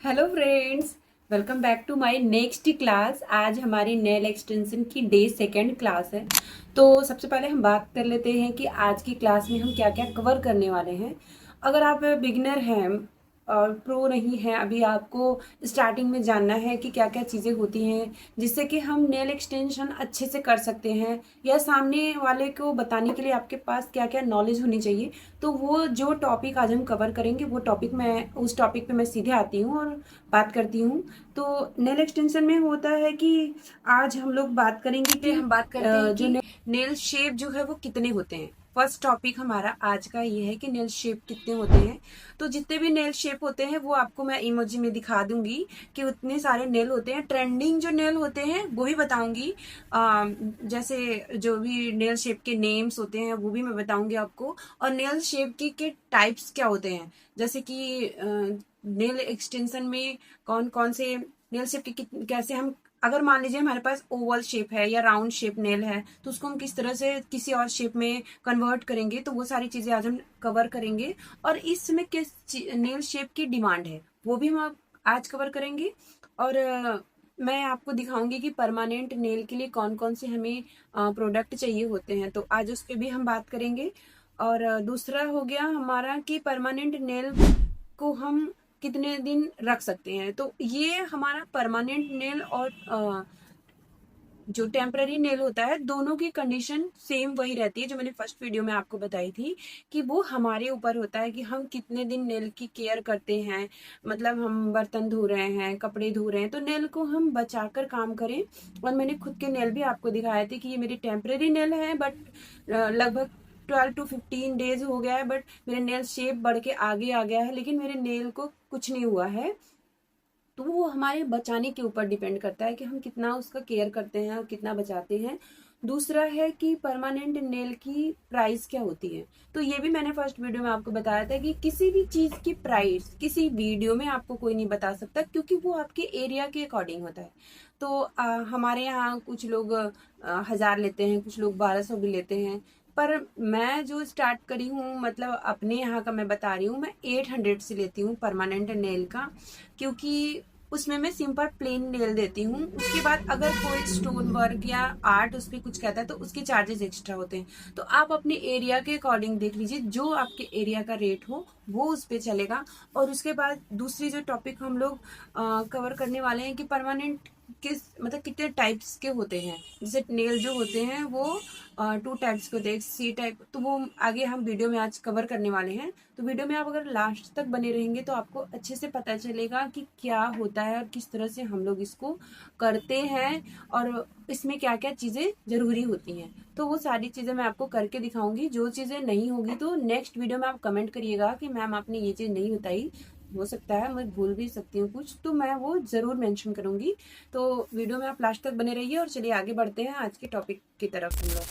Hello friends, welcome back to my next class. आज हमारी nail extension की day second class है। तो सबसे पहले हम बात कर लेते हैं कि आज की क्लास में हम क्या क्या कवर करने वाले हैं। अगर आप बिगिनर हैं और प्रो नहीं हैं, अभी आपको स्टार्टिंग में जानना है कि क्या क्या चीज़ें होती हैं जिससे कि हम नेल एक्सटेंशन अच्छे से कर सकते हैं, या सामने वाले को बताने के लिए आपके पास क्या क्या नॉलेज होनी चाहिए, तो वो जो टॉपिक आज हम कवर करेंगे वो टॉपिक मैं उस टॉपिक पे मैं सीधे आती हूँ और बात करती हूँ। तो नेल एक्सटेंशन में होता है कि आज हम लोग बात करेंगे कि हम बात करते हैं जो कि नेल शेप जो है वो कितने होते हैं। फर्स्ट टॉपिक हमारा आज का ये है कि नेल शेप कितने होते हैं। तो जितने भी नेल शेप होते हैं वो आपको मैं इमोजी में दिखा दूंगी कि उतने सारे नेल होते हैं। ट्रेंडिंग जो नेल होते हैं वो भी बताऊंगी। जैसे जो भी नेल शेप के नेम्स होते हैं वो भी मैं बताऊंगी आपको। और नेल शेप के टाइप्स क्या होते हैं, जैसे कि नेल एक्सटेंशन में कौन कौन से नेल शेप के कैसे हम, अगर मान लीजिए हमारे पास ओवल शेप है या राउंड शेप नेल है तो उसको हम किस तरह से किसी और शेप में कन्वर्ट करेंगे, तो वो सारी चीजें आज हम कवर करेंगे। और इस समय किस नेल शेप की डिमांड है वो भी हम आज कवर करेंगे। और मैं आपको दिखाऊंगी कि परमानेंट नेल के लिए कौन कौन से हमें प्रोडक्ट चाहिए होते हैं, तो आज उस पर भी हम बात करेंगे। और दूसरा हो गया हमारा कि परमानेंट नेल को हम कितने दिन रख सकते हैं। तो ये हमारा परमानेंट नेल और जो टेम्पररी नेल होता है दोनों की कंडीशन सेम वही रहती है जो मैंने फर्स्ट वीडियो में आपको बताई थी, कि वो हमारे ऊपर होता है कि हम कितने दिन नेल की केयर करते हैं। मतलब हम बर्तन धो रहे हैं, कपड़े धो रहे हैं, तो नेल को हम बचाकर काम करें। और मैंने खुद के नेल भी आपको दिखाए थे कि ये मेरी टेम्पररी नेल है, बट लगभग 12 to 15 डेज हो गया है, बट मेरे नेल शेप बढ़ के आगे आ गया है, लेकिन मेरे नेल को कुछ नहीं हुआ है। तो वो हमारे बचाने के ऊपर डिपेंड करता है कि हम कितना उसका केयर करते हैं और कितना बचाते हैं। दूसरा है कि परमानेंट नेल की प्राइस क्या होती है। तो ये भी मैंने फर्स्ट वीडियो में आपको बताया था कि किसी भी चीज की प्राइस किसी वीडियो में आपको कोई नहीं बता सकता, क्योंकि वो आपके एरिया के अकॉर्डिंग होता है। तो हमारे यहाँ कुछ लोग 1000 लेते हैं, कुछ लोग 1200 भी लेते हैं। पर मैं जो स्टार्ट करी हूँ, मतलब अपने यहाँ का मैं बता रही हूँ, मैं 800 से लेती हूँ परमानेंट नेल का, क्योंकि उसमें मैं सिंपल प्लेन नेल देती हूँ। उसके बाद अगर कोई स्टोन वर्क या आर्ट उस पर कुछ कहता है तो उसके चार्जेस एक्स्ट्रा होते हैं। तो आप अपने एरिया के अकॉर्डिंग देख लीजिए, जो आपके एरिया का रेट हो वो उस पर चलेगा। और उसके बाद दूसरी जो टॉपिक हम लोग कवर करने वाले हैं कि परमानेंट किस मतलब कितने टाइप्स के होते हैं। जैसे नेल जो होते हैं वो 2 टाइप्स के होते हैं, सी टाइप, तो वो आगे हम वीडियो में आज कवर करने वाले हैं। तो वीडियो में आप अगर लास्ट तक बने रहेंगे तो आपको अच्छे से पता चलेगा कि क्या होता है और किस तरह से हम लोग इसको करते हैं, और इसमें क्या क्या चीज़ें ज़रूरी होती हैं। तो वो सारी चीज़ें मैं आपको करके दिखाऊंगी। जो चीज़ें नहीं होगी तो नेक्स्ट वीडियो में आप कमेंट करिएगा कि मैम आपने ये चीज़ नहीं बताई। हो सकता है मैं भूल भी सकती हूँ कुछ, तो मैं वो ज़रूर मेंशन करूंगी। तो वीडियो में आप लास्ट तक बने रहिए और चलिए आगे बढ़ते हैं आज के टॉपिक की तरफ हम लोग।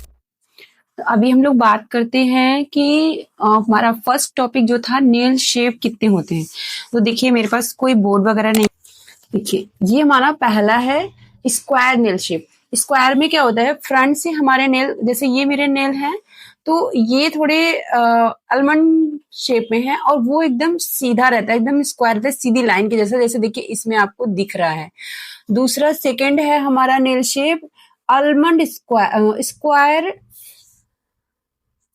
तो अभी हम लोग बात करते हैं कि हमारा फर्स्ट टॉपिक जो था नेल शेप कितने होते हैं। तो देखिए मेरे पास कोई बोर्ड वगैरह नहीं। देखिए ये हमारा पहला है स्क्वायर नेल शेप। स्क्वायर में क्या होता है, फ्रंट से हमारे नेल, जैसे ये मेरे नेल हैं तो ये थोड़े अलमंड शेप में है और वो एकदम सीधा रहता है, एकदम स्क्वायर रहता है, सीधी लाइन के जैसा, जैसे देखिए इसमें आपको दिख रहा है। दूसरा सेकंड है हमारा nail shape almond square, square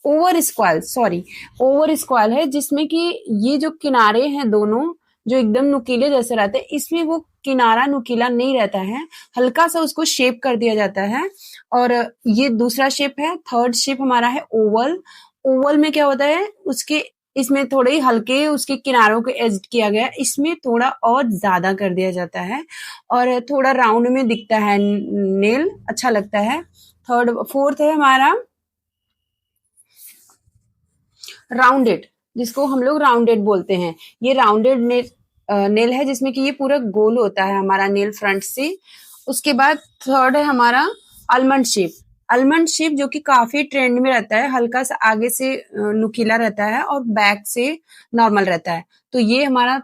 over square, sorry, over square है, जिसमें कि ये जो किनारे हैं दोनों जो एकदम नुकीले जैसे रहते हैं, इसमें वो किनारा नुकीला नहीं रहता है, हल्का सा उसको शेप कर दिया जाता है। और ये दूसरा शेप है। थर्ड शेप हमारा है ओवल। ओवल में क्या होता है, उसके इसमें थोड़े ही हल्के उसके किनारों को एज किया गया है, इसमें थोड़ा और ज्यादा कर दिया जाता है और थोड़ा राउंड में दिखता है, नेल अच्छा लगता है। फोर्थ है हमारा राउंडेड, जिसको हम लोग राउंडेड बोलते हैं। ये राउंडेड नेल है जिसमें कि ये पूरा गोल होता है हमारा नेल फ्रंट से। उसके बाद थर्ड है हमारा आलमंड शेप। आलमंड शेप जो कि काफी ट्रेंड में रहता है, हल्का सा आगे से नुकीला रहता है और बैक से नॉर्मल रहता है। तो ये हमारा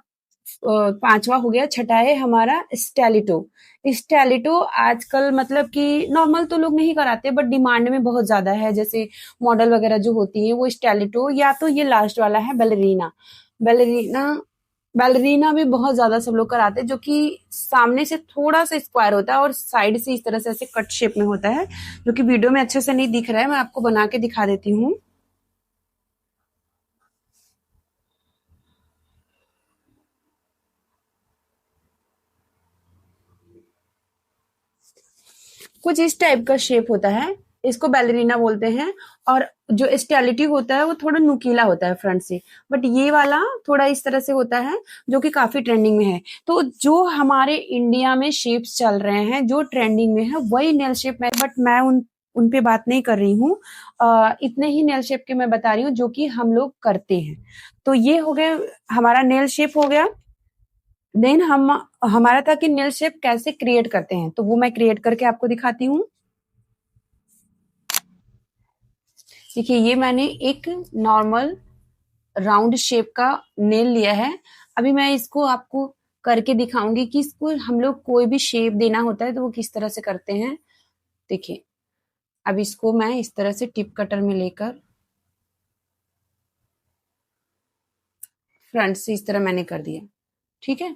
पांचवा हो गया। छठा है हमारा स्टेलिटो। स्टेलिटो आजकल मतलब कि नॉर्मल तो लोग नहीं कराते, बट डिमांड में बहुत ज्यादा है। जैसे मॉडल वगैरह जो होती है वो स्टेलिटो, या तो ये लास्ट वाला है बैलेरिना। बैलेरिना बैलरीना भी बहुत ज्यादा सब लोग कराते हैं, जो कि सामने से थोड़ा सा स्क्वायर होता है और साइड से इस तरह से ऐसे कट शेप में होता है, जो कि वीडियो में अच्छे से नहीं दिख रहा है। मैं आपको बना के दिखा देती हूँ। कुछ इस टाइप का शेप होता है, इसको बैलरीना बोलते हैं। और जो स्टेलिटी होता है वो थोड़ा नुकीला होता है फ्रंट से, बट ये वाला थोड़ा इस तरह से होता है, जो कि काफी ट्रेंडिंग में है। तो जो हमारे इंडिया में शेप्स चल रहे हैं, जो ट्रेंडिंग में है, वही नेल शेप में, बट मैं उन पे बात नहीं कर रही हूँ। इतने ही नेल शेप के मैं बता रही हूँ जो कि हम लोग करते हैं। तो ये हो गया, हमारा नेल शेप हो गया। देन हमारा था कि नेल शेप कैसे क्रिएट करते हैं, तो वो मैं क्रिएट करके आपको दिखाती हूँ। देखिए, ये मैंने एक नॉर्मल राउंड शेप का नेल लिया है। अभी मैं इसको आपको करके दिखाऊंगी कि इसको हम लोग कोई भी शेप देना होता है तो वो किस तरह से करते हैं। देखिए, अब इसको मैं इस तरह से टिप कटर में लेकर फ्रंट से इस तरह मैंने कर दिया। ठीक है,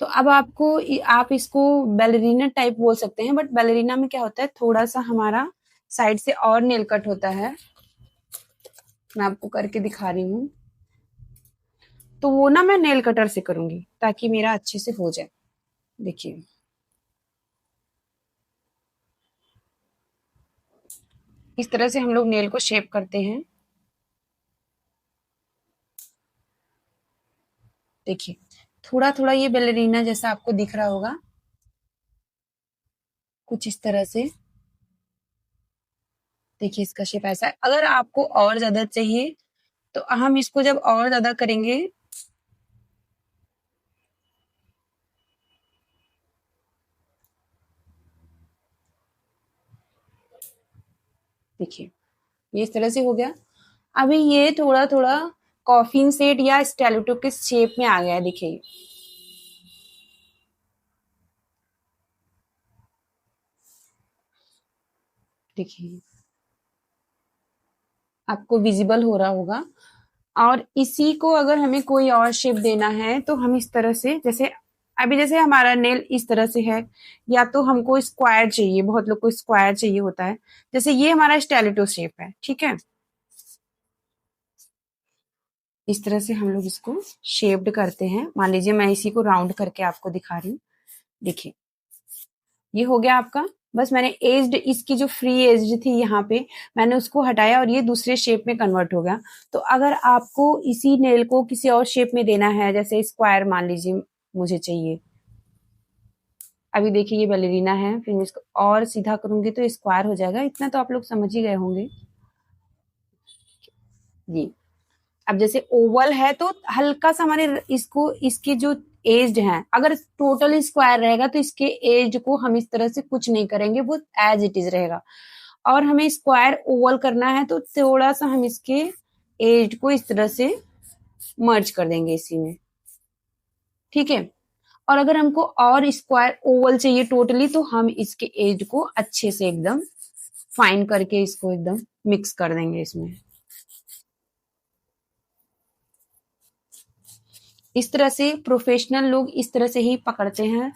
तो अब आप इसको बैलरीना टाइप बोल सकते हैं, बट बैलरीना में क्या होता है, थोड़ा सा हमारा साइड से और नेल कट होता है। मैं आपको करके दिखा रही हूँ। तो वो ना मैं नेल कटर से करूंगी ताकि मेरा अच्छे से हो जाए। देखिए, इस तरह से हम लोग नेल को शेप करते हैं। देखिए, थोड़ा थोड़ा ये बैलरीना जैसा आपको दिख रहा होगा, कुछ इस तरह से। देखिए, इसका शेप ऐसा है। अगर आपको और ज्यादा चाहिए तो हम इसको जब और ज्यादा करेंगे, देखिए ये इस तरह से हो गया। अभी ये थोड़ा थोड़ा कॉफिन सेट या स्टेलेटो के शेप में आ गया है। देखिए, देखिए आपको विजिबल हो रहा होगा। और इसी को अगर हमें कोई और शेप देना है तो हम इस तरह से, जैसे अभी जैसे हमारा नेल इस तरह से है, या तो हमको स्क्वायर चाहिए, बहुत लोग को स्क्वायर चाहिए होता है। जैसे ये हमारा स्टेलेटो शेप है, ठीक है। इस तरह से हम लोग इसको शेप्ड करते हैं। मान लीजिए मैं इसी को राउंड करके आपको दिखा रही हूँ। देखिए, ये हो गया आपका। बस मैंने एज्ड, इसकी जो फ्री एज्ड थी यहाँ पे, मैंने उसको हटाया और ये दूसरे शेप में कन्वर्ट हो गया। तो अगर आपको इसी नेल को किसी और शेप में देना है, जैसे स्क्वायर मान लीजिए मुझे चाहिए। अभी देखिए, ये बैलेरिना है, फिर मैं इसको और सीधा करूंगी तो स्क्वायर हो जाएगा। इतना तो आप लोग समझ ही गए होंगे। जी, अब जैसे ओवल है तो हल्का सा हमारे इसको, इसके जो एज्ड हैं, अगर टोटल स्क्वायर रहेगा तो इसके एज को हम इस तरह से कुछ नहीं करेंगे, वो एज इट इज रहेगा। और हमें स्क्वायर ओवल करना है तो थोड़ा सा हम इसके एज को इस तरह से मर्ज कर देंगे इसी में। ठीक है, और अगर हमको और स्क्वायर ओवल चाहिए टोटली, तो हम इसके एज को अच्छे से एकदम फाइन करके इसको एकदम मिक्स कर देंगे इसमें। इस तरह से प्रोफेशनल लोग इस तरह से ही पकड़ते हैं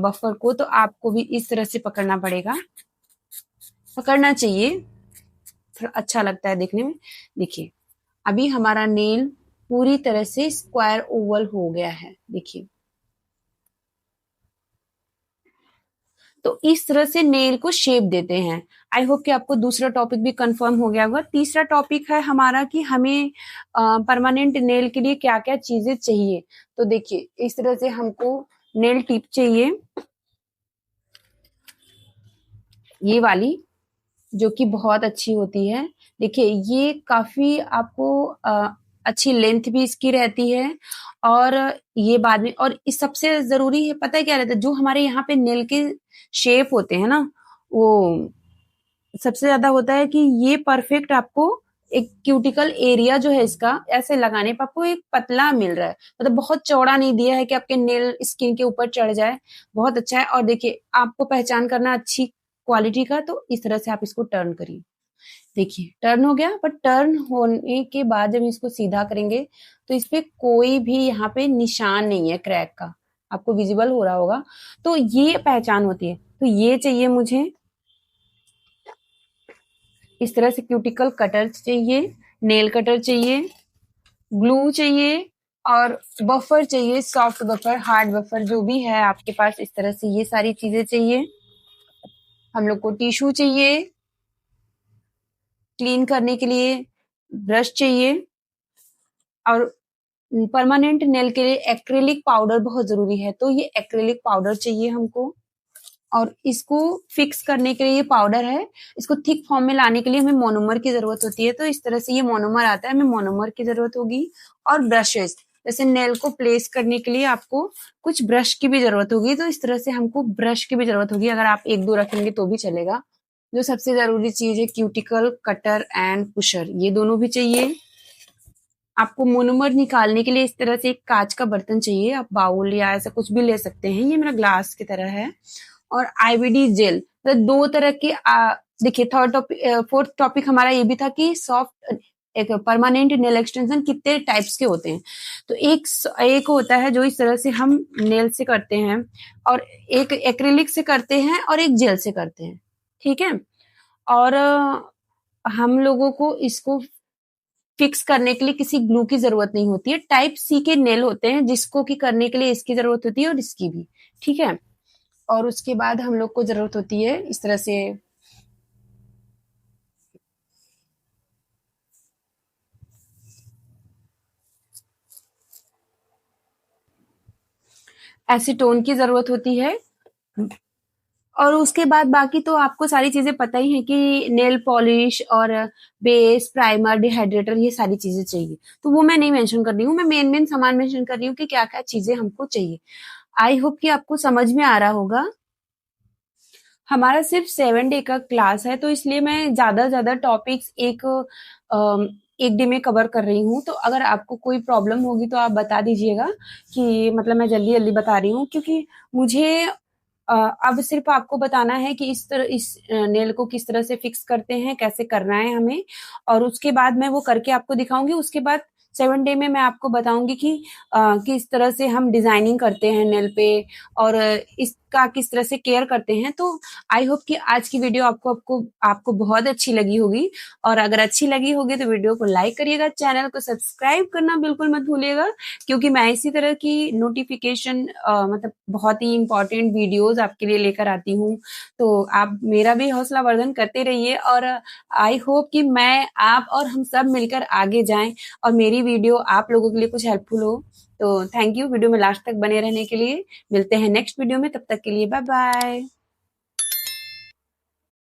बफर को, तो आपको भी इस तरह से पकड़ना पड़ेगा, पकड़ना चाहिए, थोड़ा अच्छा लगता है देखने में। देखिए, अभी हमारा नेल पूरी तरह से स्क्वायर ओवल हो गया है। देखिए, तो इस तरह से नेल को शेप देते हैं। आई होप कि आपको दूसरा टॉपिक भी कंफर्म हो गया होगा। तीसरा टॉपिक है हमारा कि हमें परमानेंट नेल के लिए क्या क्या चीजें चाहिए। तो देखिए, इस तरह से हमको नेल टिप चाहिए, ये वाली, जो कि बहुत अच्छी होती है। देखिए, ये काफी आपको अच्छी लेंथ भी इसकी रहती है। और ये बाद में, और इस सबसे जरूरी है, पता है क्या रहता है, जो हमारे यहाँ पे नेल के शेप होते हैं ना, वो सबसे ज्यादा होता है कि ये परफेक्ट आपको एक क्यूटिकल एरिया जो है इसका, ऐसे लगाने पर आपको एक पतला मिल रहा है, मतलब बहुत चौड़ा नहीं दिया है कि आपके नेल स्किन के ऊपर चढ़ जाए। बहुत अच्छा है। और देखिए, आपको पहचान करना अच्छी क्वालिटी का, तो इस तरह से आप इसको टर्न करिए। देखिए टर्न हो गया, बट टर्न होने के बाद जब इसको सीधा करेंगे तो इस पे कोई भी यहाँ पे निशान नहीं है क्रैक का, आपको विजिबल हो रहा होगा। तो ये पहचान होती है। तो ये चाहिए मुझे, इस तरह से क्यूटिकल कटर चाहिए, नेल कटर चाहिए, ग्लू चाहिए और बफर चाहिए, सॉफ्ट बफर, हार्ड बफर, जो भी है आपके पास, इस तरह से ये सारी चीजें चाहिए। हम लोग को टिश्यू चाहिए, क्लीन करने के लिए ब्रश चाहिए, और परमानेंट नेल के लिए एक्रेलिक पाउडर बहुत जरूरी है। तो ये एक्रेलिक पाउडर चाहिए हमको, और इसको फिक्स करने के लिए ये पाउडर है। इसको थिक फॉर्म में लाने के लिए हमें मोनोमर की जरूरत होती है। तो इस तरह से ये मोनोमर आता है, हमें मोनोमर की जरूरत होगी। और ब्रशेस, जैसे नेल को प्लेस करने के लिए आपको कुछ ब्रश की भी जरूरत होगी, तो इस तरह से हमको ब्रश की भी जरूरत होगी। अगर आप एक दो रखेंगे तो भी चलेगा। जो सबसे जरूरी चीज है क्यूटिकल कटर एंड पुशर, ये दोनों भी चाहिए। आपको मोनोमर निकालने के लिए इस तरह से एक कांच का बर्तन चाहिए, आप बाउल या ऐसा कुछ भी ले सकते हैं, ये मेरा ग्लास की तरह है। और आईवीडी जेल, तो दो तरह के देखिए थर्ड टॉपिक, फोर्थ टॉपिक हमारा ये भी था कि सॉफ्ट एक परमानेंट नेल एक्सटेंशन कितने टाइप्स के होते हैं। तो एक होता है जो इस तरह से हम नेल से करते हैं, और एक एक्रिलिक से करते हैं, और एक जेल से करते हैं, ठीक है। और हम लोगों को इसको फिक्स करने के लिए किसी ग्लू की जरूरत नहीं होती है। टाइप सी के नेल होते हैं जिसको कि करने के लिए इसकी जरूरत होती है और इसकी भी, ठीक है। और उसके बाद हम लोग को जरूरत होती है इस तरह से एसीटोन की जरूरत होती है। और उसके बाद बाकी तो आपको सारी चीजें पता ही है कि नेल पॉलिश और बेस, प्राइमर, डिहाइड्रेटर, ये सारी चीजें चाहिए। तो वो मैं नहीं मेंशन कर रही हूँ, मैं मेन मेन सामान मेंशन कर रही हूँ कि क्या क्या चीजें हमको चाहिए। आई होप कि आपको समझ में आ रहा होगा। हमारा सिर्फ 7 डे का क्लास है, तो इसलिए मैं ज्यादा टॉपिक्स एक डे में कवर कर रही हूँ। तो अगर आपको कोई प्रॉब्लम होगी तो आप बता दीजिएगा कि मतलब मैं जल्दी जल्दी बता रही हूँ, क्योंकि मुझे अब सिर्फ आपको बताना है कि इस नेल को किस तरह से फिक्स करते हैं, कैसे करना है हमें, और उसके बाद मैं वो करके आपको दिखाऊंगी। उसके बाद 7 डे में मैं आपको बताऊंगी कि किस तरह से हम डिजाइनिंग करते हैं नेल पे, और इसका किस तरह से केयर करते हैं। तो आई होप कि आज की वीडियो आपको आपको आपको बहुत अच्छी लगी होगी। और अगर अच्छी लगी होगी तो वीडियो को लाइक करिएगा, चैनल को सब्सक्राइब करना बिल्कुल मत भूलिएगा, क्योंकि मैं इसी तरह की नोटिफिकेशन मतलब बहुत ही इंपॉर्टेंट वीडियोस आपके लिए लेकर आती हूँ। तो आप मेरा भी हौसला वर्धन करते रहिए, और आई होप कि मैं, आप और हम सब मिलकर आगे जाएं, और मेरी वीडियो आप लोगों के लिए कुछ हेल्पफुल हो। तो थैंक यू वीडियो में लास्ट तक बने रहने के लिए। मिलते हैं नेक्स्ट वीडियो में, तब तक के लिए बाय बाय।